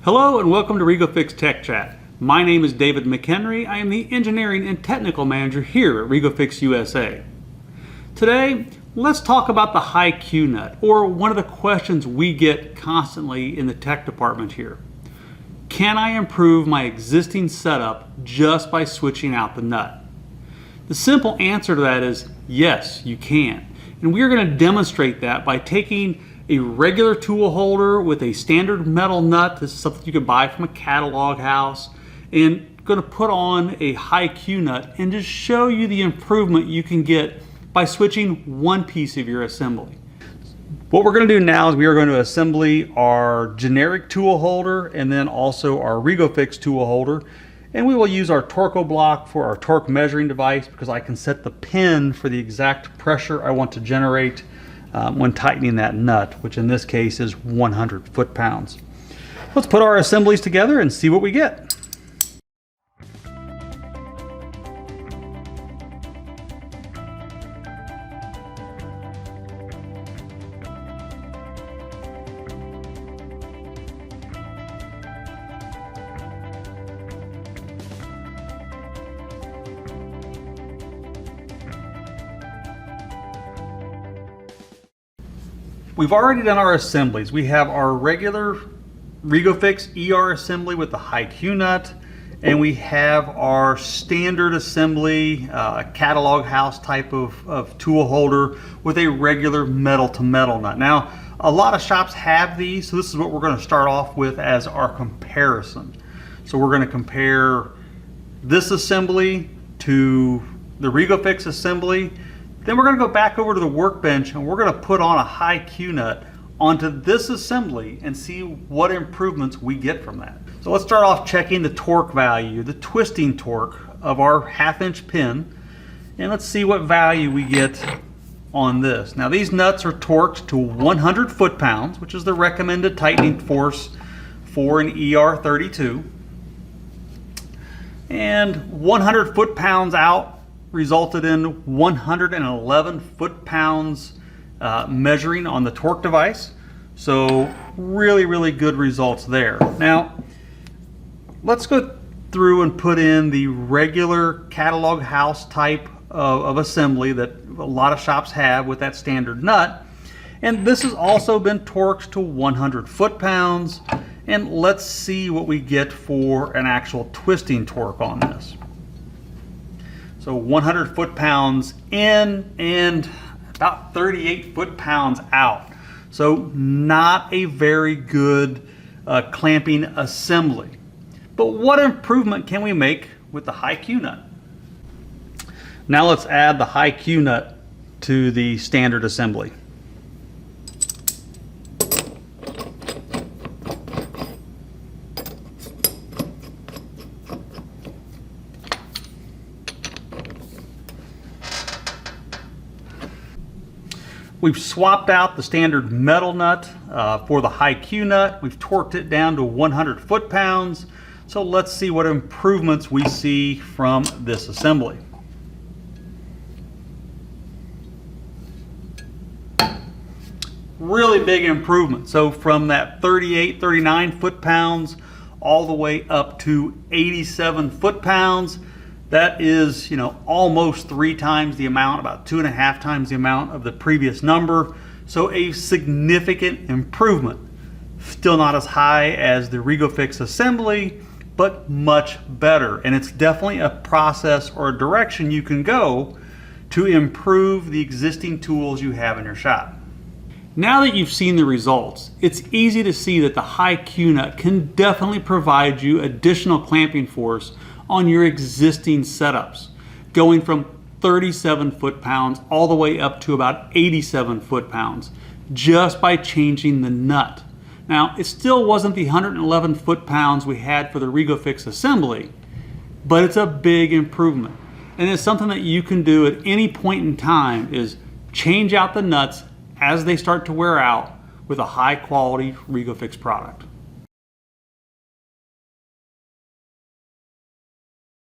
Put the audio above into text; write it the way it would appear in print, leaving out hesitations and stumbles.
Hello and welcome to REGO-FIX Tech Chat. My name is David McHenry. I am the Engineering and Technical Manager here at REGO-FIX USA. Today, let's talk about the high Q nut, or one of the questions we get constantly in the tech department here. Can I improve my existing setup just by switching out the nut? The simple answer to that is yes, you can. And we are going to demonstrate that by taking a regular tool holder with a standard metal nut. This is something you can buy from a catalog house, and going to put on a high Q nut and just show you the improvement you can get by switching one piece of your assembly. What we're going to do now is we are going to assemble our generic tool holder and then also our REGO-FIX tool holder, and we will use our Torco block for our torque measuring device because I can set the pin for the exact pressure I want to generate when tightening that nut, which in this case is 100 foot-pounds. Let's put our assemblies together and see what we get. We've already done our assemblies. We have our regular REGO-FIX ER assembly with the high Q nut, and we have our standard assembly, catalog house type of tool holder with a regular metal to metal nut. Now, a lot of shops have these, so this is what we're going to start off with as our comparison. So we're going to compare this assembly to the REGO-FIX assembly. Then we're going to go back over to the workbench and we're going to put on a high Q nut onto this assembly and see what improvements we get from that. So let's start off checking the torque value, the twisting torque of our 1/2 pin, and let's see what value we get on this. Now these nuts are torqued to 100 foot-pounds, which is the recommended tightening force for an ER32. And 100 foot-pounds out resulted in 111 foot-pounds measuring on the torque device. So really good results there. Now let's go through and put in the regular catalog house type of assembly that a lot of shops have with that standard nut. And this has also been torqued to 100 foot-pounds. And let's see what we get for an actual twisting torque on this. So 100 foot-pounds in and about 38 foot-pounds out. So not a very good clamping assembly. But what improvement can we make with the high Q nut? Now let's add the high Q nut to the standard assembly. We've swapped out the standard metal nut for the high Q nut. We've torqued it down to 100 foot-pounds. So let's see what improvements we see from this assembly. Really big improvement. So from that 38, 39 foot-pounds all the way up to 87 foot-pounds. That is, almost 3 times the amount, about 2.5 times the amount of the previous number. So a significant improvement. Still not as high as the REGO-FIX assembly, but much better. And it's definitely a process or a direction you can go to improve the existing tools you have in your shop. Now that you've seen the results, it's easy to see that the high Q nut can definitely provide you additional clamping force on your existing setups, going from 37 foot-pounds all the way up to about 87 foot-pounds just by changing the nut. Now, it still wasn't the 111 foot-pounds we had for the REGO-FIX assembly, but it's a big improvement. And it's something that you can do at any point in time, is change out the nuts as they start to wear out with a high-quality REGO-FIX product.